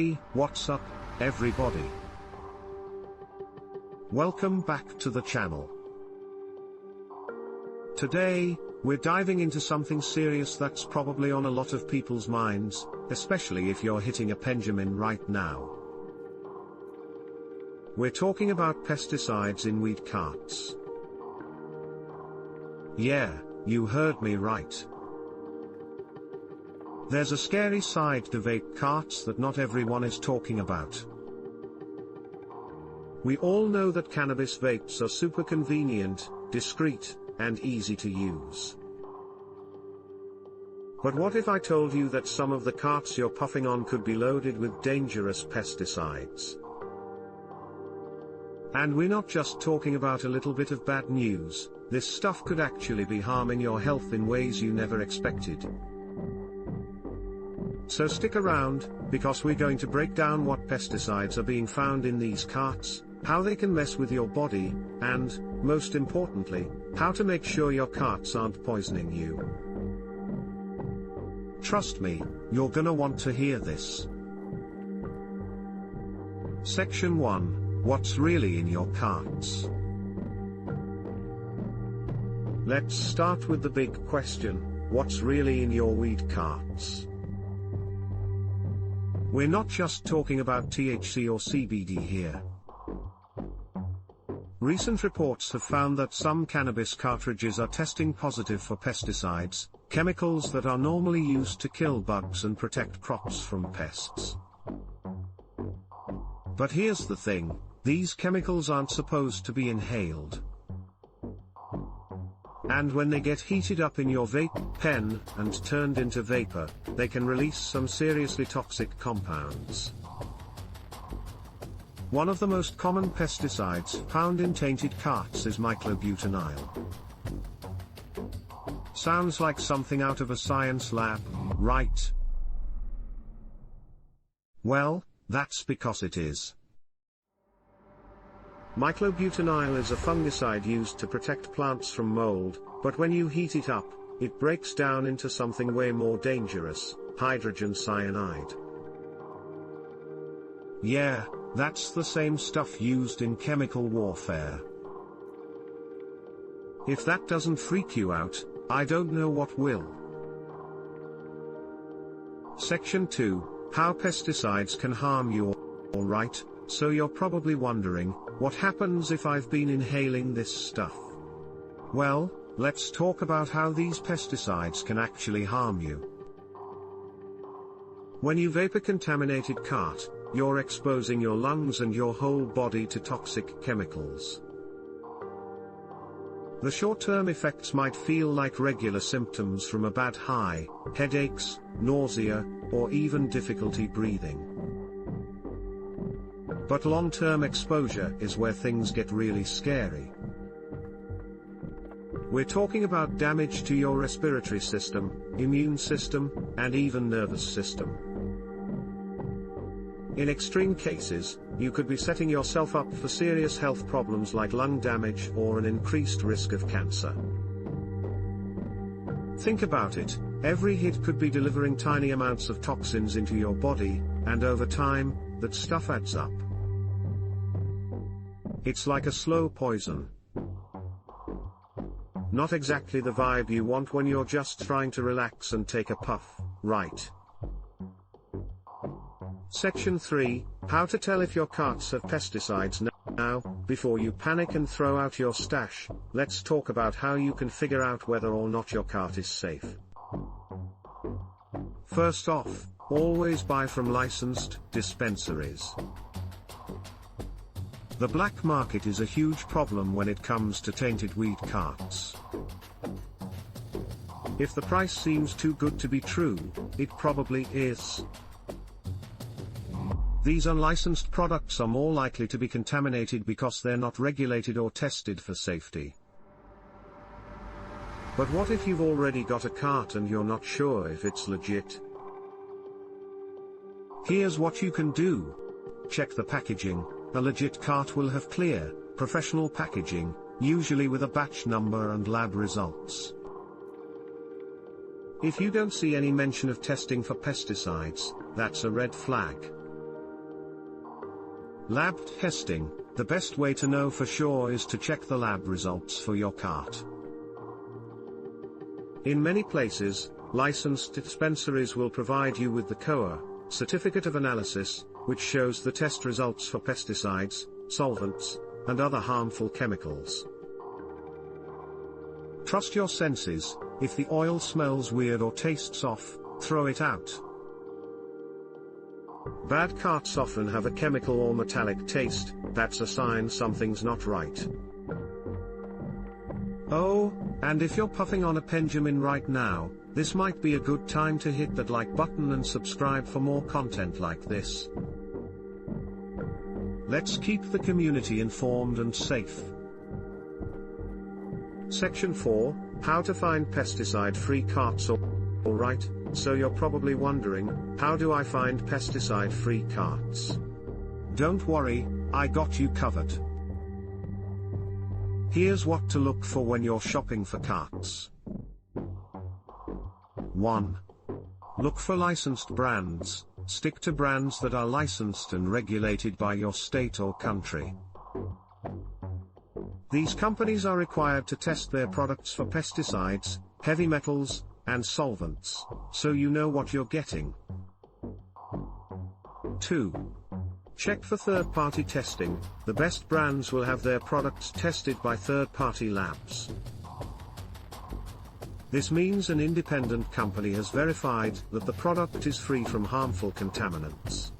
Hey, what's up, everybody? Welcome back to the channel. Today, we're diving into something serious that's probably on a lot of people's minds, especially if you're hitting a penjamin right now. We're talking about pesticides in weed carts. Yeah, you heard me right. There's a scary side to vape carts that not everyone is talking about. We all know that cannabis vapes are super convenient, discreet, and easy to use. But what if I told you that some of the carts you're puffing on could be loaded with dangerous pesticides? And we're not just talking about a little bit of bad news, this stuff could actually be harming your health in ways you never expected. So stick around, because we're going to break down what pesticides are being found in these carts, how they can mess with your body, and, most importantly, how to make sure your carts aren't poisoning you. Trust me, you're gonna want to hear this. Section 1, What's really in your carts? Let's start with the big question, what's really in your weed carts? We're not just talking about THC or CBD here. Recent reports have found that some cannabis cartridges are testing positive for pesticides, chemicals that are normally used to kill bugs and protect crops from pests. But here's the thing, these chemicals aren't supposed to be inhaled. And when they get heated up in your vape pen and turned into vapor, they can release some seriously toxic compounds. One of the most common pesticides found in tainted carts is myclobutanil. Sounds like something out of a science lab, right? Well, that's because it is. Myclobutanil is a fungicide used to protect plants from mold, but when you heat it up, it breaks down into something way more dangerous, hydrogen cyanide. Yeah, that's the same stuff used in chemical warfare. If that doesn't freak you out, I don't know what will. Section 2, How pesticides can harm you. Alright, so you're probably wondering, what happens if I've been inhaling this stuff? Well, let's talk about how these pesticides can actually harm you. When you vape a contaminated cart, you're exposing your lungs and your whole body to toxic chemicals. The short-term effects might feel like regular symptoms from a bad high, headaches, nausea, or even difficulty breathing. But long-term exposure is where things get really scary. We're talking about damage to your respiratory system, immune system, and even nervous system. In extreme cases, you could be setting yourself up for serious health problems like lung damage or an increased risk of cancer. Think about it, every hit could be delivering tiny amounts of toxins into your body, and over time, that stuff adds up. It's like a slow poison. Not exactly the vibe you want when you're just trying to relax and take a puff, right? Section 3, How to tell if your carts have pesticides. Now, before you panic and throw out your stash, let's talk about how you can figure out whether or not your cart is safe. First off, always buy from licensed dispensaries. The black market is a huge problem when it comes to tainted weed carts. If the price seems too good to be true, it probably is. These unlicensed products are more likely to be contaminated because they're not regulated or tested for safety. But what if you've already got a cart and you're not sure if it's legit? Here's what you can do. Check the packaging. A legit cart will have clear, professional packaging, usually with a batch number and lab results. If you don't see any mention of testing for pesticides, that's a red flag. Lab testing. The best way to know for sure is to check the lab results for your cart. In many places, licensed dispensaries will provide you with the COA certificate of analysis, which shows the test results for pesticides, solvents, and other harmful chemicals. Trust your senses. If the oil smells weird or tastes off, throw it out. Bad carts often have a chemical or metallic taste. That's a sign something's not right. Oh, and if you're puffing on a penjamin right now, this might be a good time to hit that like button and subscribe for more content like this. Let's keep the community informed and safe. Section 4, How to find pesticide-free carts. Alright, so you're probably wondering, how do I find pesticide-free carts? Don't worry, I got you covered. Here's what to look for when you're shopping for carts. 1. Look for licensed brands. Stick to brands that are licensed and regulated by your state or country. These companies are required to test their products for pesticides, heavy metals, and solvents, so you know what you're getting. 2. Check for third-party testing. The best brands will have their products tested by third-party labs. This means an independent company has verified that the product is free from harmful contaminants.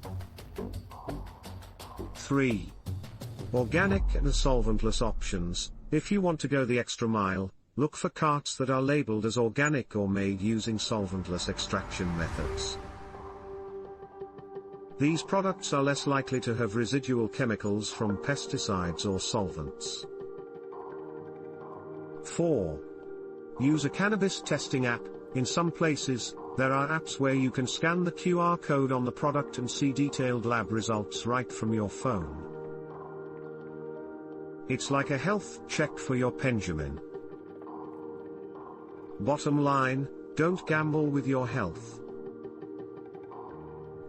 3. Organic and solventless options. If you want to go the extra mile, look for carts that are labeled as organic or made using solventless extraction methods. These products are less likely to have residual chemicals from pesticides or solvents. 4. Use a cannabis testing app. In some places, there are apps where you can scan the QR code on the product and see detailed lab results right from your phone. It's like a health check for your penjamin. Bottom line, don't gamble with your health.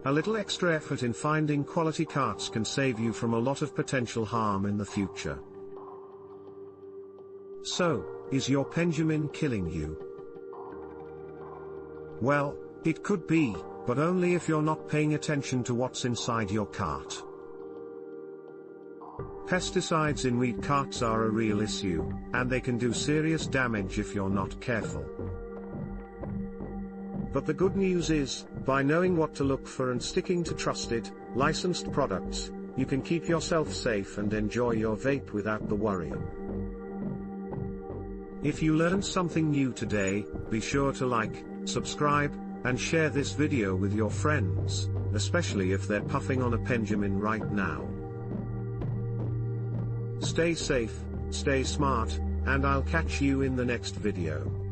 A little extra effort in finding quality carts can save you from a lot of potential harm in the future. So, is your penjamin killing you? Well, it could be, but only if you're not paying attention to what's inside your cart. Pesticides in weed carts are a real issue, and they can do serious damage if you're not careful. But the good news is, by knowing what to look for and sticking to trusted, licensed products, you can keep yourself safe and enjoy your vape without the worry. If you learned something new today, be sure to like, subscribe, and share this video with your friends, especially if they're puffing on a penjamin right now. Stay safe, stay smart, and I'll catch you in the next video.